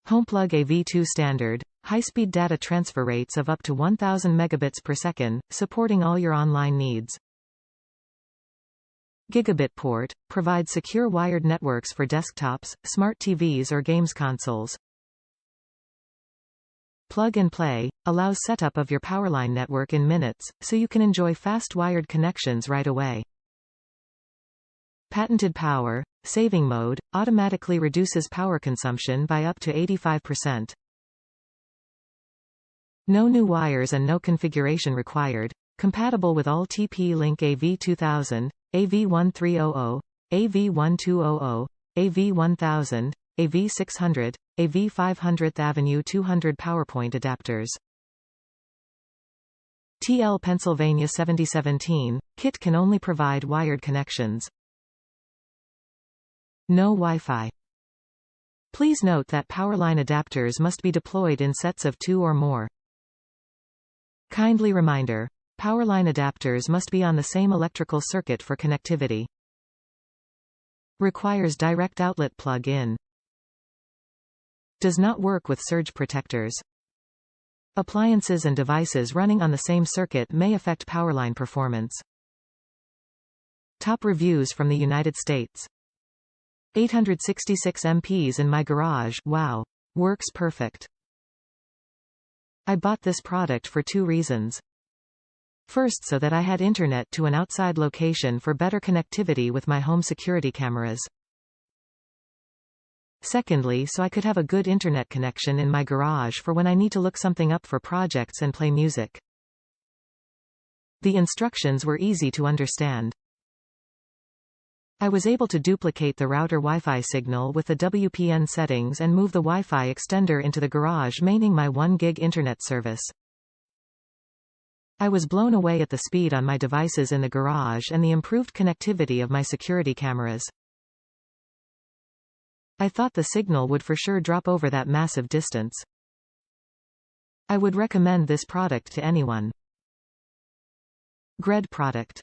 HomePlug AV2 Standard, high-speed data transfer rates of up to 1000 megabits per second, supporting all your online needs. Gigabit port, provides secure wired networks for desktops, smart TVs or games consoles. Plug-and-Play, allows setup of your Powerline network in minutes, so you can enjoy fast wired connections right away. Patented power, saving mode, automatically reduces power consumption by up to 85%. No new wires and no configuration required, compatible with all TP-Link AV2000, AV1300, AV1200, AV1000, AV600, AV500 AV200 PowerPoint adapters. TL-PA7017 KIT can only provide wired connections. No Wi-Fi. Please note that Powerline adapters must be deployed in sets of 2 or more. Kindly reminder: Powerline adapters must be on the same electrical circuit for connectivity. Requires direct outlet plug-in. Does not work with surge protectors. Appliances and devices running on the same circuit may affect Powerline performance. Top reviews from the United States. 866 MPs in my garage. Wow. Works perfect. I bought this product for 2 reasons. First, so that I had internet to an outside location for better connectivity with my home security cameras. Secondly, so I could have a good internet connection in my garage for when I need to look something up for projects and play music. The instructions were easy to understand. I was able to duplicate the router Wi-Fi signal with the WPN settings and move the Wi-Fi extender into the garage, maintaining my 1 gig internet service. I was blown away at the speed on my devices in the garage and the improved connectivity of my security cameras. I thought the signal would for sure drop over that massive distance. I would recommend this product to anyone. Gred product.